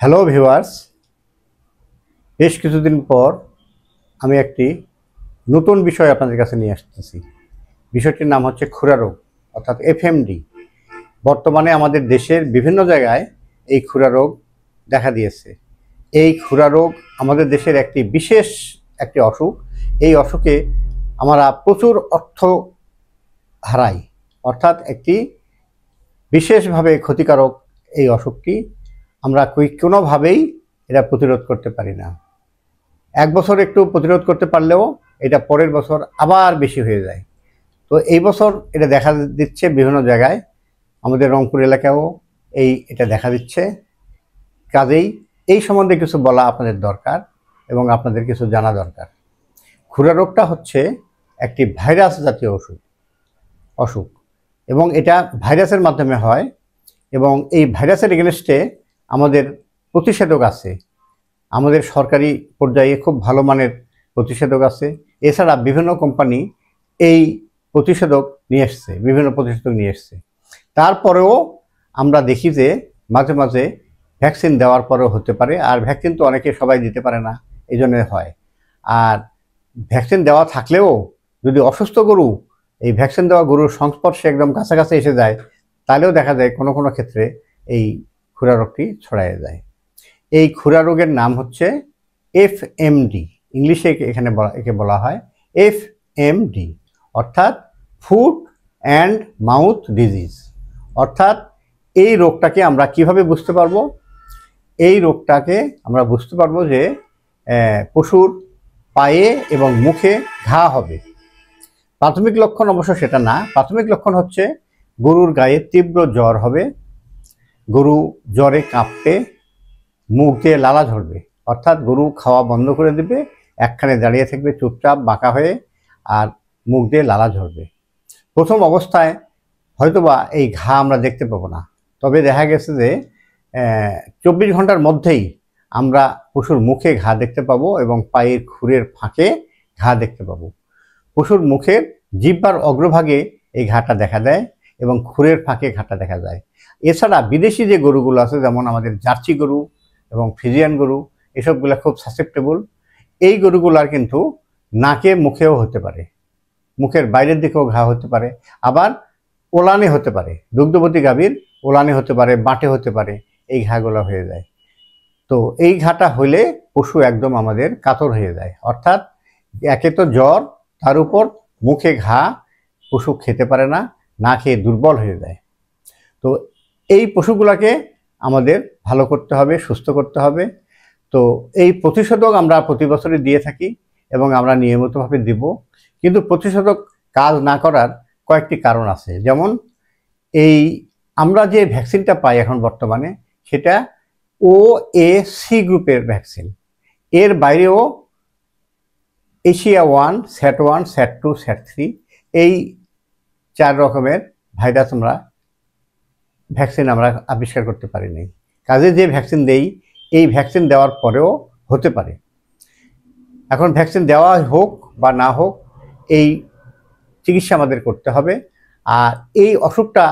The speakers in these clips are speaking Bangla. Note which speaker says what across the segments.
Speaker 1: হ্যালো ভিউয়ার্স, বেশ কিছুদিন পর আমি একটি নতুন বিষয় আপনাদের কাছে নিয়ে আসতেছি। বিষয়টির নাম হচ্ছে খুরা রোগ অর্থাৎ এফএমডি। বর্তমানে আমাদের দেশের বিভিন্ন জায়গায় এই খুরা রোগ দেখা দিয়েছে। এই খুরা রোগ আমাদের দেশের একটি বিশেষ একটি অসুখ। এই অসুখে আমরা প্রচুর অর্থ হারাই, অর্থাৎ একটি বিশেষভাবে ক্ষতিকারক এই অসুখটি। আমরা কোনোভাবেই এটা প্রতিরোধ করতে পারি না। এক বছর একটু প্রতিরোধ করতে পারলেও এটা পরের বছর আবার বেশি হয়ে যায়। তো এই বছর এটা দেখা দিচ্ছে বিভিন্ন জায়গায়, আমাদের রংপুর এলাকায়ও এটা দেখা দিচ্ছে। কাজেই এই সম্বন্ধে কিছু বলা আপনাদের দরকার এবং আপনাদের কিছু জানা দরকার। খুরা রোগটা হচ্ছে একটি ভাইরাস জাতীয় অসুখ এবং এটা ভাইরাসের মাধ্যমে হয় এবং এই ভাইরাসের এগেনস্টে আমাদের প্রতিষেধক আছে। আমাদের সরকারি পর্যায়ে খুব ভালো মানের প্রতিষেধক আছে। এছাড়া বিভিন্ন কোম্পানি এই প্রতিষেধক নিয়ে এসছে, তারপরেও আমরা দেখি যে মাঝে মাঝে ভ্যাকসিন দেওয়ার পরেও হতে পারে। আর ভ্যাকসিন তো অনেকে সবাই দিতে পারে না, এই জন্য হয়। আর ভ্যাকসিন দেওয়া থাকলেও যদি অসুস্থ গরু এই ভ্যাকসিন দেওয়া গরুর সংস্পর্শে একদম কাছাকাছি এসে যায়, তাহলেও দেখা যায় কোনো কোনো ক্ষেত্রে এই খুরা রোগটি ছড়ায় যায়। এই খুরা রোগের নাম হচ্ছে এফএমডি। ইংলিশে একে বলা হয় এফএমডি, অর্থাৎ ফুট অ্যান্ড মাউথ ডিজিজ। অর্থাৎ এই রোগটাকে আমরা কিভাবে বুঝতে পারবো? এই রোগটাকে আমরা বুঝতে পারবো যে পশুর পায়ে এবং মুখে ঘা হবে। প্রাথমিক লক্ষণ অবশ্য সেটা না। প্রাথমিক লক্ষণ হচ্ছে গরুর গায়ে তীব্র জ্বর হবে, গরু জ্বরে কাঁপবে, মুখ দিয়ে লালা ঝরবে, অর্থাৎ গরু খাওয়া বন্ধ করে দেবে, একখানে দাঁড়িয়ে থাকবে চুপচাপ বাঁকা হয়ে, আর মুখ দিয়ে লালা ঝরবে। প্রথম অবস্থায় হয়তোবা এই ঘা আমরা দেখতে পাবো না, তবে দেখা গেছে যে 24 ঘন্টার মধ্যেই আমরা পশুর মুখে ঘা দেখতে পাবো এবং পায়ের খুরের ফাঁকে ঘা দেখতে পাবো। পশুর মুখের জিহ্বার অগ্রভাগে এই ঘাটা দেখা দেয় এবং খুরের ফাঁকে ঘাটা দেখা যায়। এছাড়া বিদেশি যে গরুগুলো আছে, যেমন আমাদের জার্সি গরু এবং ফ্রিজিয়ান গরু, এসবগুলো খুব সাসেপ্টেবল। এই গরুগুলার কিন্তু নাকে মুখেও হতে পারে, মুখের বাইরের দিকেও ঘা হতে পারে, আবার ওলানে হতে পারে, দুগ্ধবতী গাভীর ওলানে হতে পারে, বাঁটে হতে পারে, এই ঘাগুলো হয়ে যায়। তো এই ঘাটা হইলে পশু একদম আমাদের কাতর হয়ে যায়, অর্থাৎ একে তো জ্বর, তার উপর মুখে ঘা, পশু খেতে পারে না, না খেয়ে দুর্বল হয়ে যায়। তো এই পশুগুলাকে আমাদের ভালো করতে হবে, সুস্থ করতে হবে। তো এই প্রতিষেধক আমরা প্রতি বছরই দিয়ে থাকি এবং আমরা নিয়মিতভাবে দিব, কিন্তু প্রতিষেধক কাজ না করার কয়েকটি কারণ আছে। যেমন আমরা যে ভ্যাকসিনটা পাই এখন বর্তমানে, সেটা OAC গ্রুপের ভ্যাকসিন। এর বাইরেও এশিয়া 1, SAT1, SAT2, SAT3 এই 4 রকমের ভাইরাস ভ্যাকসিন আমরা আবিষ্কার করতে পারিনি। কাজে যে ভ্যাকসিন দেই, এই ভ্যাকসিন দেওয়ার পরেও হতে পারে। এখন ভ্যাকসিন দেওয়া হোক বা না হোক, এই চিকিৎসা আমাদের করতে হবে। আর এই অসুখটা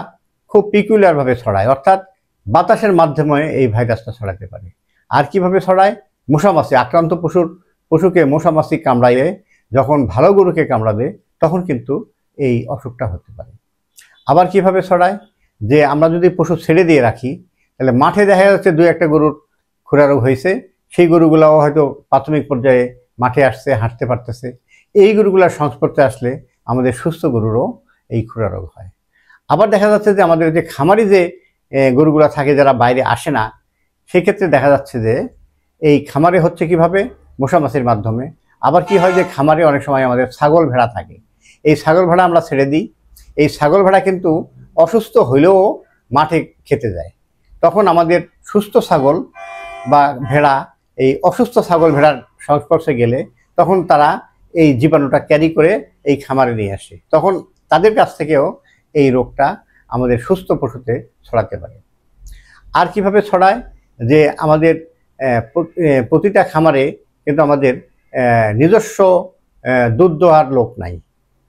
Speaker 1: খুব পিকুলিয়ারভাবে ছড়ায়, অর্থাৎ বাতাসের মাধ্যমে এই ভাইরাসটা ছড়াতে পারে। আর কিভাবে ছড়ায়? মশামাছি, আক্রান্ত পশুকে মশামাছি কামড়াইলে, যখন ভালো গরুকে কামড়াবে, তখন কিন্তু এই অসুখটা হতে পারে। আবার কিভাবে ছড়ায়? যে আমরা যদি পশু ছেড়ে দিয়ে রাখি, তাহলে মাঠে দেখা যাচ্ছে 2-1টা গরুর খুরা রোগ হয়েছে, সেই গরুগুলাও হয়তো প্রাথমিক পর্যায়ে মাঠে আসছে, হাঁটতে পারতেছে। এই গরুগুলার সংস্পর্শে আসলে আমাদের সুস্থ গরুরও এই খুরা রোগ হয়। আবার দেখা যাচ্ছে যে আমাদের যে খামারি যে গরুগুলা থাকে, যারা বাইরে আসে না, সেক্ষেত্রে দেখা যাচ্ছে যে এই খামারে হচ্ছে কিভাবে? মশামাছির মাধ্যমে। আবার কি হয় যে খামারে অনেক সময় আমাদের ছাগল ভেড়া থাকে, এই ছাগল ভেড়া আমরা ছেড়ে দিই। এই ছাগল ভেড়া কিন্তু অসুস্থ হইলেও মাঠে খেতে যায়, তখন আমাদের সুস্থ ছাগল বা ভেড়া এই অসুস্থ ছাগল ভেড়ার সংস্পর্শে গেলে, তখন তারা এই জীবাণুটা ক্যারি করে এই খামারে নিয়ে আসে, তখন তাদের কাছ থেকেও এই রোগটা আমাদের সুস্থ পশুতে ছড়াতে পারে। আর কিভাবে ছড়ায়? যে আমাদের প্রতিটা খামারে কিন্তু আমাদের নিজস্ব দুধ দোহার লোক নাই।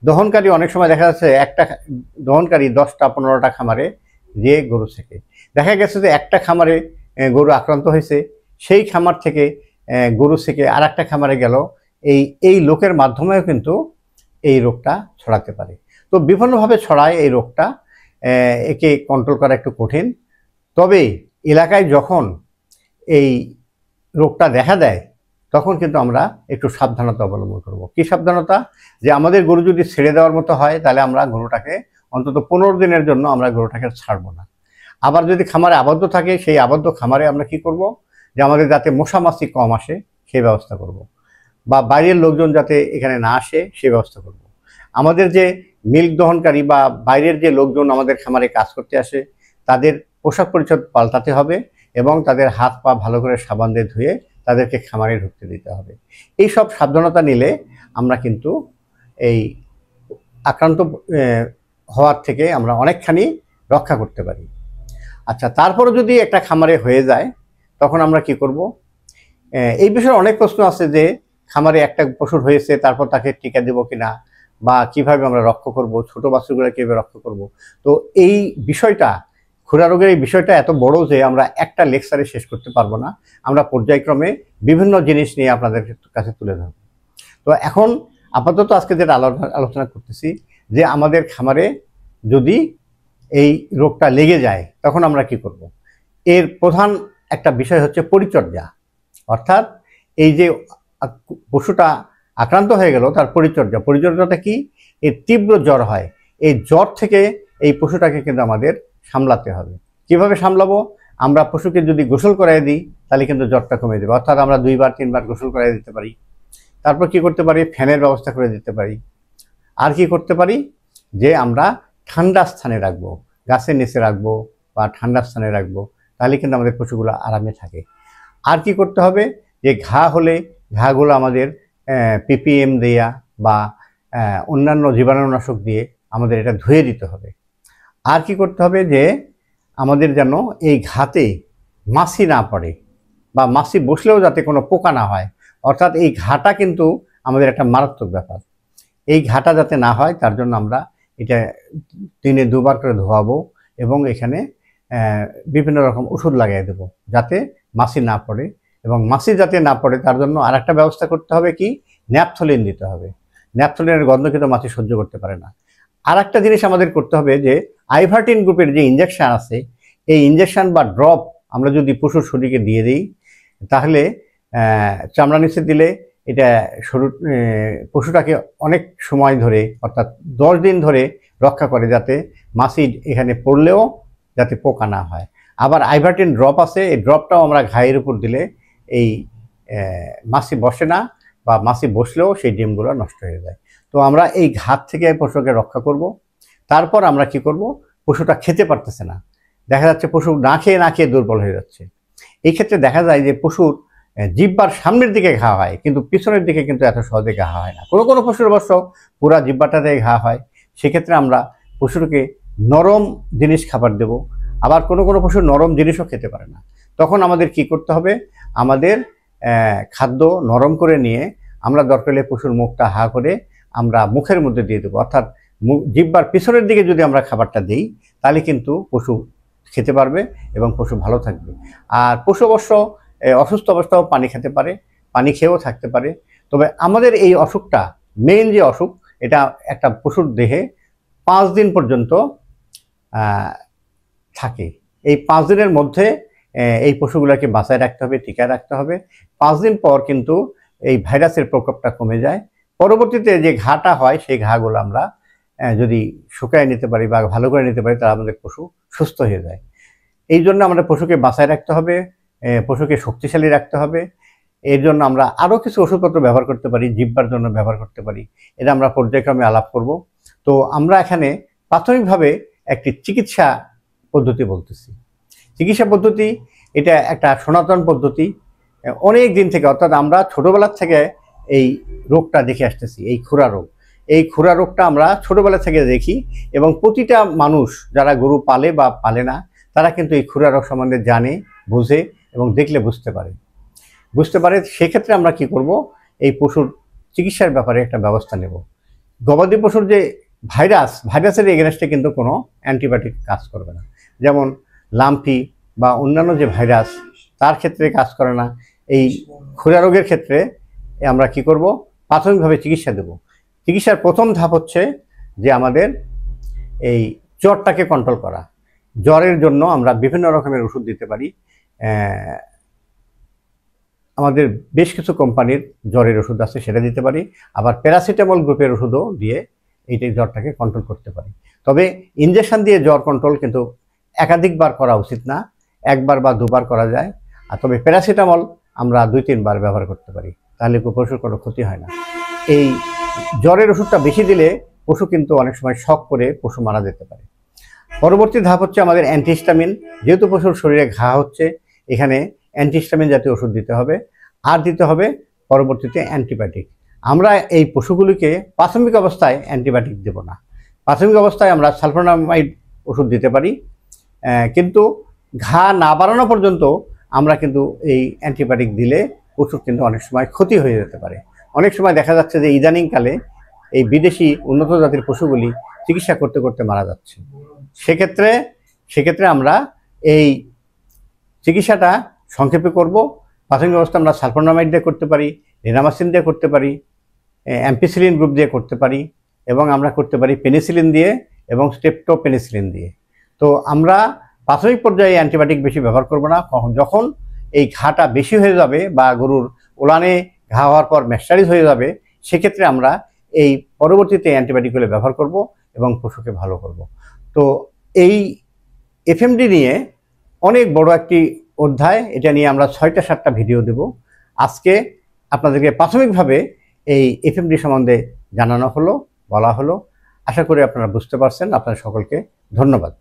Speaker 1: দহনকারী অনেক সময় দেখা যাচ্ছে একটা দহনকারী 10টা 15টা খামারে যে গরু থেকে দেখা গেছে যে একটা খামারে গরু আক্রান্ত হয়েছে, সেই খামার থেকে গরু থেকে আর একটা খামারে গেল, এই লোকের মাধ্যমেও কিন্তু এই রোগটা ছড়াতে পারে। তো বিভিন্নভাবে ছড়ায় এই রোগটা, একে কন্ট্রোল করা একটু কঠিন। তবে এলাকায় যখন এই রোগটা দেখা দেয় তখন কিন্তু আমরা একটু সাবধানতা অবলম্বন করব। কি সাবধানতা? যে আমাদের গরু যদি ছেড়ে দেওয়ার মতো হয় তাহলে আমরা গরুটাকে অন্তত 15 দিনের জন্য আমরা গরুটাকে ছাড়বো না। আবার যদি খামারে আবদ্ধ থাকে, সেই আবদ্ধ খামারে আমরা কি করব, যে আমাদের যাতে মশা মাছি কম আসে সেই ব্যবস্থা করব, বা বাইরের লোকজন যাতে এখানে না আসে সেই ব্যবস্থা করব। আমাদের যে মিল্ক দহনকারী বা বাইরের যে লোকজন আমাদের খামারে কাজ করতে আসে তাদের পোশাক পরিচ্ছদ পাল্টাতে হবে এবং তাদের হাত পা ভালো করে সাবান দিয়ে ধুয়ে তাদেরকে খামারে ঢুকতে দিতে হবে। এই সব সাবধানতা নিলে আমরা কিন্তু এই আক্রান্ত হওয়ার থেকে আমরা অনেকখানি রক্ষা করতে পারি। আচ্ছা, তারপরে যদি একটা খামারে হয়ে যায় তখন আমরা কি করব? এই বিষয়ে অনেক প্রশ্ন আছে যে খামারে একটা পশুর হয়েছে তারপর তাকে টিকা দেব কিনা, বা কিভাবে আমরা রক্ষা করব, ছোট বাছুরগুলো কিভাবে রক্ষা করব। তো এই বিষয়টা, খুরা রোগের এই বিষয়টা এত বড় যে আমরা একটা লেকচারে শেষ করতে পারবো না। আমরা পর্যায়ক্রমে বিভিন্ন জিনিস নিয়ে আপনাদের কাছে তুলে ধরব। তো এখন আপাতত আজকে যেটা আলোচনা করতেছি, যে আমাদের খামারে যদি এই রোগটা লেগে যায় তখন আমরা কি করব। এর প্রধান একটা বিষয় হচ্ছে পরিচর্যা। অর্থাৎ এই যে পশুটা আক্রান্ত হয়ে গেল তার পরিচর্যাটা কি? এর তীব্র জ্বর হয়, এই জ্বর থেকে এই পশুটাকে কিন্তু আমাদের সামলাতে হবে। কিভাবে সামলাবো? আমরা পশুকে যদি গোসল করাই দিই তাহলে কিন্তু জ্বরটা কমে যাবে। অর্থাৎ আমরা 2বার 3বার গোসল করাই দিতে পারি। তারপর কি করতে পারি? ফ্যানের ব্যবস্থা করে দিতে পারি। আর কি করতে পারি? যে আমরা ঠান্ডা স্থানে রাখবো, গাছের নিচে রাখবো বা ঠান্ডা স্থানে রাখবো, তাহলে কিন্তু আমাদের পশুগুলো আরামে থাকে। আর কি করতে হবে? যে ঘা হলে ঘাগুলো আমাদের পিপিএম দেয়া বা অন্যান্য জীবাণুনাশক দিয়ে আমাদের এটা ধুয়ে দিতে হবে। আর কি করতে হবে? যে আমাদের যেন এই ঘাতে মাছি না পড়ে বা মাছি বসলেও যাতে কোনো পোকা না হয়। অর্থাৎ এই ঘাটা কিন্তু আমাদের একটা মারাত্মক ব্যাপার। এই ঘাটা যাতে না হয় তার জন্য আমরা এটা দিনে 2বার করে ধোয়াবো এবং এখানে বিভিন্ন রকম ওষুধ লাগিয়ে দেবো যাতে মাছি না পড়ে। এবং মাছি যাতে না পড়ে তার জন্য আর একটা ব্যবস্থা করতে হবে, কি? ন্যাপথলিন দিতে হবে। ন্যাপথলিনের গন্ধ কিন্তু মাছি সহ্য করতে পারে না। আর একটা জিনিস আমাদের করতে হবে, যে আইভারটিন গ্রুপের যে ইঞ্জেকশন আছে, এই ইঞ্জেকশন বা ড্রপ আমরা যদি পশুর শরীরকে দিয়ে দিই তাহলে চামড়া নিচে দিলে এটা পশুটাকে অনেক সময় ধরে, অর্থাৎ 10 দিন ধরে রক্ষা করে, যাতে মাছি এখানে পড়লেও যাতে পোকা না হয়। আবার আইভারটিন ড্রপ আছে, এই ড্রপটাও আমরা ঘায়ের উপর দিলে এই মাছি বসে না, বা মাছি বসলেও সেই ডিমগুলো নষ্ট হয়ে যায়। তো আমরা এই ঘাত থেকে পশুকে রক্ষা করব। তারপর আমরা কি করব? পশুটা খেতে পারতেছে না, দেখা যাচ্ছে পশু না খেয়ে দুর্বল হয়ে যাচ্ছে। এই ক্ষেত্রে দেখা যায় যে পশুর জিহ্বার সামনের দিকে ঘা হয়, কিন্তু পিছনের দিকে কিন্তু এত সহজে ঘা হয় না। কোনো কোনো পশুর অবশ্য পুরা জিহ্বাটাতে ঘা হয়। সেক্ষেত্রে আমরা পশুকে নরম জিনিস খাবার দেব। আবার কোনো কোনো পশু নরম জিনিসও খেতে পারে না। তখন আমাদের কি করতে হবে? আমাদের খাদ্য নরম করে নিয়ে আমরা দরকার হলে পশুর মুখটা হা করে আমরা মুখের মধ্যে দিয়ে দেবো। অর্থাৎ জিহ্বার পিছনের দিকে যদি আমরা খাবারটা দিই তাহলে কিন্তু পশু খেতে পারবে এবং পশু ভালো থাকবে। আর পশু অবশ্য অসুস্থ অবস্থাও পানি খেতে পারে, পানি খেয়েও থাকতে পারে। তবে আমাদের এই অসুখটা, মেইন যে অসুখ, এটা একটা পশুর দেহে 5 দিন পর্যন্ত থাকে। এই 5 দিনের মধ্যে এই পশুগুলোকে বাঁচায় রাখতে হবে, টিকায় রাখতে হবে। 5 দিন পর কিন্তু এই ভাইরাসের প্রকোপটা কমে যায়। পরবর্তীতে যে ঘাটা হয় সেই ঘাগুলো আমরা যদি শুকায় নিতে পারি বা ভালো করে নিতে পারি তাহলে আমাদের পশু সুস্থ হয়ে যায়। এই জন্য আমরা পশুকে বাঁচায় রাখতে হবে, পশুকে শক্তিশালী রাখতে হবে। এর জন্য আমরা আরও কিছু ওষুধপত্র ব্যবহার করতে পারি, জিহ্বার জন্য ব্যবহার করতে পারি। এটা আমরা পর্যায়ক্রমে আলাপ করব। তো আমরা এখানে প্রাথমিকভাবে একটি চিকিৎসা পদ্ধতি বলতেছি। চিকিৎসা পদ্ধতি এটা একটা সনাতন পদ্ধতি, অনেক দিন থেকে, অর্থাৎ আমরা ছোটোবেলার থেকে এই রোগটা দেখে আসতেছি, এই খুরা রোগ। এই খুরা রোগটা আমরা ছোটোবেলা থেকে দেখি এবং প্রতিটা মানুষ যারা গরু পালে বা পালে না তারা কিন্তু এই খুরা রোগ সম্বন্ধে জানে, বোঝে এবং দেখলে বুঝতে পারে। সেক্ষেত্রে আমরা কি করব? এই পশুর চিকিৎসার ব্যাপারে একটা ব্যবস্থা নেব। গবাদি পশুর যে ভাইরাসের এগেনস্টে কিন্তু কোনো অ্যান্টিবায়োটিক কাজ করবে না। যেমন লাম্পি বা অন্যান্য যে ভাইরাস তার ক্ষেত্রে কাজ করে না। এই খুরা রোগের ক্ষেত্রে আমরা কি করব, প্রাথমিকভাবে চিকিৎসা দেব। চিকিৎসার প্রথম ধাপ হচ্ছে যে আমাদের এই জ্বরটাকে কন্ট্রোল করা। জ্বরের জন্য আমরা বিভিন্ন রকমের ওষুধ দিতে পারি। আমাদের বেশ কিছু কোম্পানির জ্বরের ওষুধ আছে, সেটা দিতে পারি। আবার প্যারাসিটামল গ্রুপের ওষুধও দিয়ে এইটাই জ্বরটাকে কন্ট্রোল করতে পারি। তবে ইনজেকশন দিয়ে জ্বর কন্ট্রোল কিন্তু একাধিকবার করা উচিত না, একবার বা দুবার করা যায়। আর তবে প্যারাসিটামল আমরা 2-3 বার ব্যবহার করতে পারি, তাহলে পশুর কোনো ক্ষতি হয় না। এই জ্বরের ওষুধটা বেশি দিলে পশু কিন্তু অনেক সময় শক করে পশু মারা যেতে পারে। পরবর্তী ধাপ হচ্ছে আমাদের অ্যান্টিহিস্টামিন। যেহেতু পশুর শরীরে ঘা হচ্ছে, এখানে অ্যান্টিহিস্টামিন জাতীয় ওষুধ দিতে হবে। আর দিতে হবে পরবর্তীতে অ্যান্টিবায়োটিক। আমরা এই পশুগুলিকে প্রাথমিক অবস্থায় অ্যান্টিবায়োটিক দেব না। প্রাথমিক অবস্থায় আমরা সালফোনামাইড ওষুধ দিতে পারি, কিন্তু ঘা না বাড়ানো পর্যন্ত আমরা কিন্তু এই অ্যান্টিবায়োটিক দিলে পশুর কিন্তু অনেক সময় ক্ষতি হয়ে যেতে পারে। অনেক সময় দেখা যাচ্ছে যে ইদানিংকালে এই বিদেশি উন্নত জাতির পশুগুলি চিকিৎসা করতে করতে মারা যাচ্ছে। সেক্ষেত্রে আমরা এই চিকিৎসাটা সংক্ষেপে করব। প্রাথমিক অবস্থা আমরা সালফোনামাইড দিয়ে করতে পারি, রিনামাসিন দিয়ে করতে পারি, অ্যাম্পিসিলিন গ্রুপ দিয়ে করতে পারি, এবং আমরা করতে পারি পেনিসিলিন দিয়ে এবং স্টেপটোপেনিসিলিন দিয়ে। তো আমরা প্রাথমিক পর্যায়ে অ্যান্টিবায়োটিক বেশি ব্যবহার করব না। যখন এই ঘাটা বেশি হয়ে যাবে বা গরুর ওলানে ঘা হওয়ার পর ম্যাস্টারিজ হয়ে যাবে, সেক্ষেত্রে আমরা এই পরবর্তীতে অ্যান্টিবায়োটিকগুলো ব্যবহার করব এবং পশুকে ভালো করব। তো এই এফএমডি নিয়ে অনেক বড় একটি অধ্যায়, এটা নিয়ে আমরা 6টা-7টা ভিডিও দেব। আজকে আপনাদেরকে প্রাথমিকভাবে এই এফএমডি সম্বন্ধে জানানো হলো, বলা হলো। আশা করি আপনারা বুঝতে পারছেন। আপনাদের সকলকে ধন্যবাদ।